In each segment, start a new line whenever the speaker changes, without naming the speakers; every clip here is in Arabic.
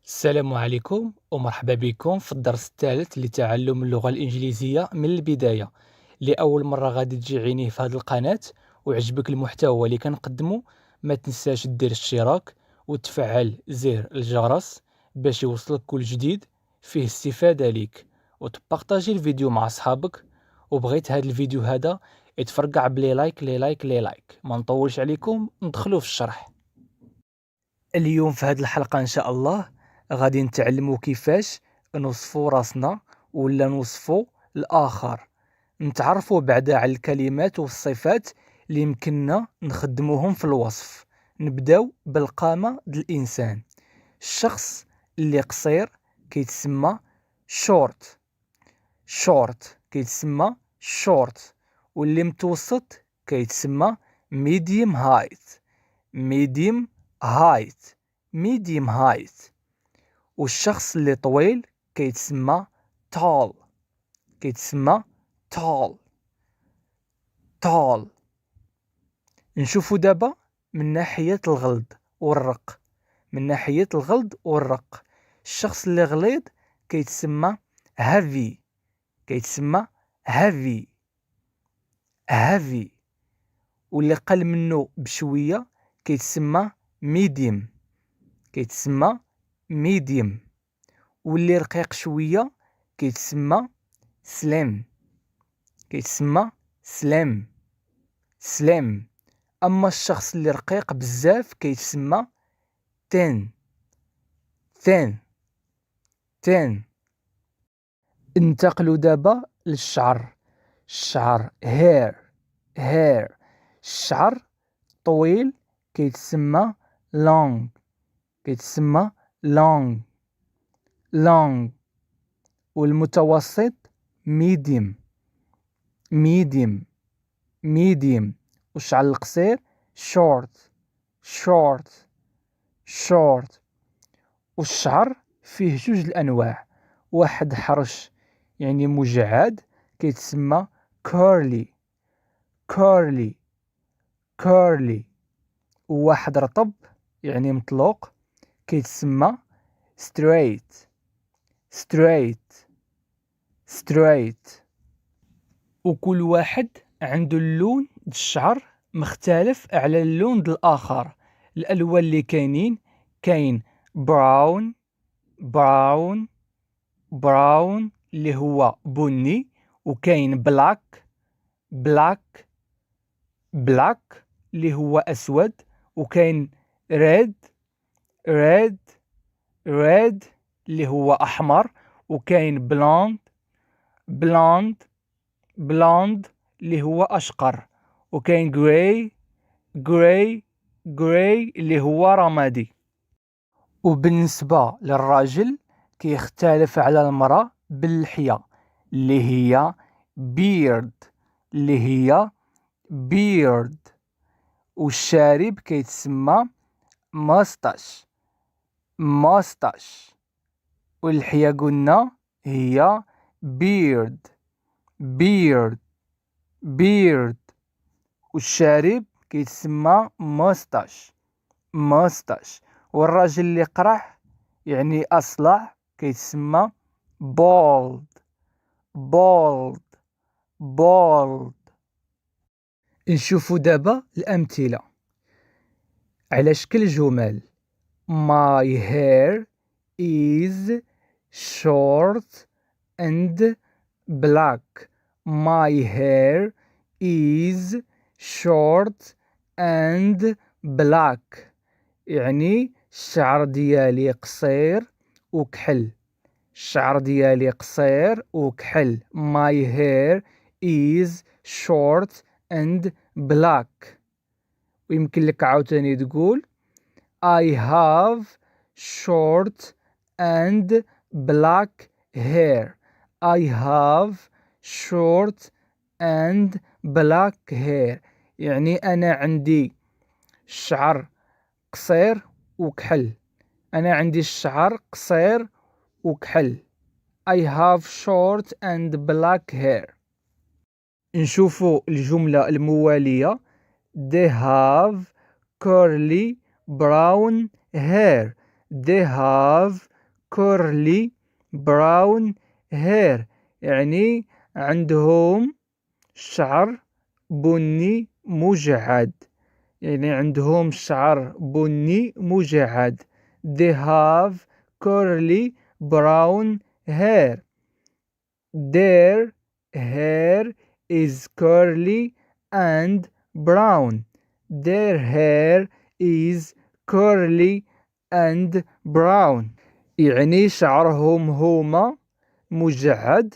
السلام عليكم ومرحبا بكم في الدرس الثالث لتعلم اللغة الإنجليزية من البداية. لأول مرة غادي تجي عينيه في هذه القناة وعجبك المحتوى اللي كنقدمه، ما تنساش دير اشتراك وتفعل زر الجرس باش يوصلك كل جديد فيه استفادة ليك، وتبارطاجي الفيديو مع صحابك. وبغيت هذا الفيديو هذا يتفرقع بلي لايك لي لايك لي لايك. ما نطولش عليكم، ندخلوا في الشرح. اليوم في هذه الحلقة إن شاء الله غادي نتعلموا كيفاش نوصفوا راسنا ولا نوصفوا الآخر، نتعرفوا بعدا على الكلمات والصفات اللي يمكننا نخدموهم في الوصف. نبداو بالقامة ديال الإنسان. الشخص اللي قصير كيتسمى شورت، شورت كيتسمى شورت. واللي متوسط كيتسمى ميديوم هايت، ميديوم هايت، ميديوم هايت. والشخص اللي طويل كيتسمى tall، كيتسمى tall، tall. نشوفوا دابا من ناحية الغلظ والرق، من ناحية الغلظ والرق. الشخص اللي غليظ كيتسمى heavy، كيتسمى heavy، heavy. واللي قل منه بشوية كيتسمى medium، كيتسمى medium. واللي رقيق شوية كيتسمى slim، كيتسمى slim، slim. أما الشخص اللي رقيق بزاف كيتسمى thin، thin، thin. انتقلوا دابا للشعر. الشعر hair، hair. الشعر طويل كيتسمى long، كيتسمى long، long. والمتوسط medium، medium، medium. والشعر القصير short، short، short. والشعر فيه جوج الأنواع، واحد حرش يعني مجعد كيتسمى curly، curly، curly. وواحد رطب يعني مطلوق كيتسمى straight، straight، straight. وكل واحد عنده اللون د الشعر مختلف على اللون د الآخر. الألوان اللي كاين براون، براون، براون اللي هو بني. وكاين بلاك، بلاك، بلاك اللي هو أسود. وكاين ريد، ريد، ريد اللي هو أحمر. وكاين بلوند، بلوند، بلوند اللي هو أشقر. وكاين جراي، جراي، جراي اللي هو رمادي. وبالنسبة للراجل كيختلف على المرأة باللحية اللي هي بيرد، اللي هي بيرد. والشارب كيتسمى ماستاش، ماستاش. واللحية قلنا هي بيرد، بيرد، بيرد. والشارب كيتسمى ماستاش، ماستاش. والراجل اللي قرح يعني أصلع كيتسمى bald، bald، bald. نشوفوا دابا الأمثلة على شكل جمل. My hair is short and black. My hair is short and black. يعني الشعر ديالي قصير وكحل، الشعر ديالي قصير وكحل. My hair is short and black. ويمكن لك عاوتاني تقول I have short and black hair. I have short and black hair. يعني أنا عندي الشعر قصير وكحل، أنا عندي الشعر قصير وكحل. I have short and black hair. نشوفوا الجملة الموالية. They have curly brown hair. They have curly brown hair يعني عندهم شعر بني مجعد، يعني عندهم شعر بني مجعد. They have curly brown hair. Their hair is curly and brown. Their hair is curly and brown. يعني شعرهم هما مجعد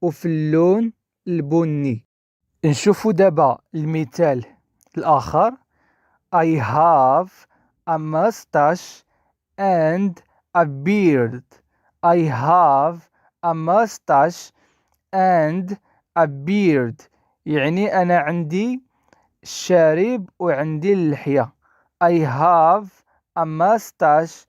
وفي اللون البني. نشوفوا دابا المثال الآخر. I have a mustache and a beard. I have a mustache and a beard يعني أنا عندي الشارب وعندي اللحية. I have a mustache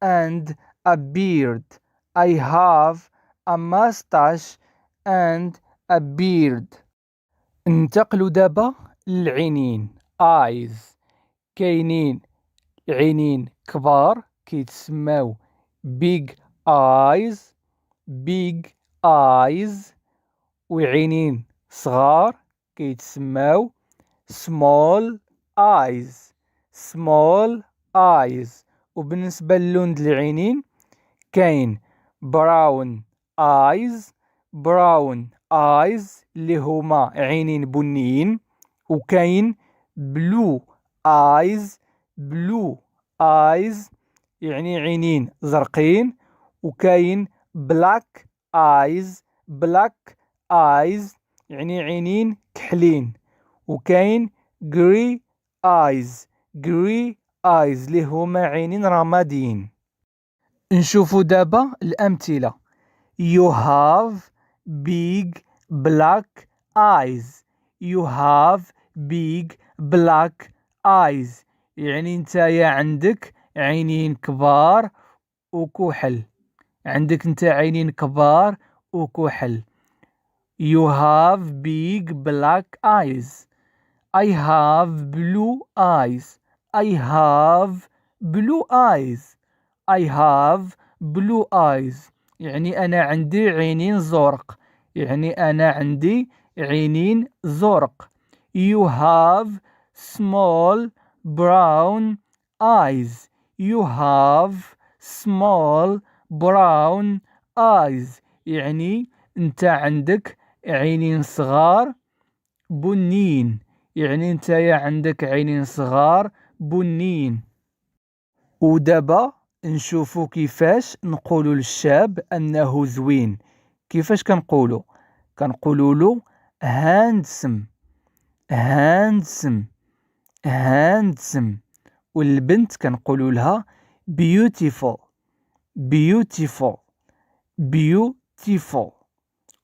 and a beard. I have a mustache and a beard. ننتقل دابا للعينين eyes. كاينين عينين كبار كيتسماو big eyes وعينين صغار كيتسماو small eyes. وبالنسبة للون د العينين كاين brown eyes اللي هما عينين بنيين، وكاين blue eyes يعني عينين زرقين، وكاين black eyes يعني عينين كحلين، وكاين grey eyes اللي هما عينين رماديين. نشوفوا دابا الأمثلة. You have big black eyes. You have big black eyes يعني نتايا عندك عينين كبار وكحل. You have big black eyes. I have blue eyes. I have blue eyes يعني أنا عندي عينين زرق. You have small brown eyes. You have small brown eyes يعني أنت عندك عينين صغار بنين. ودابا نشوفوا كيفاش نقولوا للشاب أنه زوين. كيفاش كنقولوا له handsome. والبنت كنقولوا لها beautiful.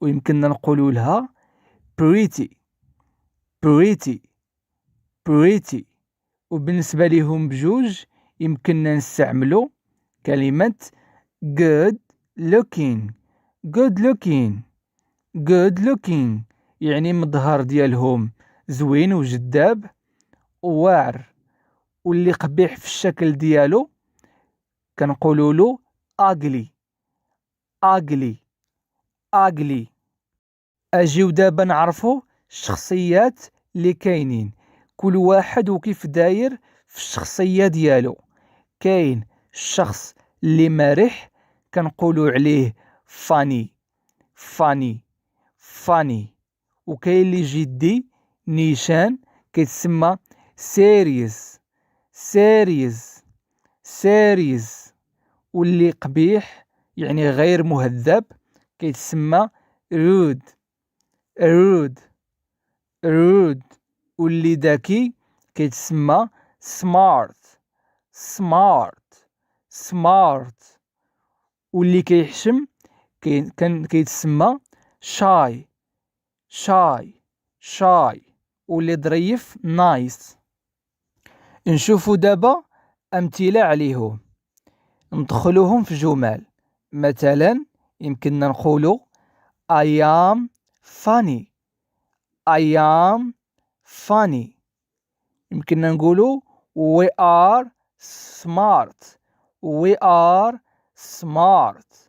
ويمكننا نقولوا لها pretty. وبالنسبة لهم بجوج يمكننا نستعملوا كلمة good looking يعني مظهر ديالهم زوين وجذاب وواعر. واللي قبيح في الشكل ديالو كنقولوا له ugly. اجيو دابا نعرفوا الشخصيات اللي كاينين، كل واحد وكيف داير في الشخصية ديالو. كاين الشخص اللي مرح كنقولوا عليه funny. وكاين اللي جدي نيشان كيتسمى serious. واللي قبيح يعني غير مهذب كيتسمى rude. واللي ذكي كيتسمى smart. واللي كيحشم كيتسمى shy. واللي ظريف nice. نشوفوا دابا أمثلة عليهم، ندخلوهم في جمل. مثلا يمكننا نقولوا I am funny. يمكننا نقولوا we are سمارت.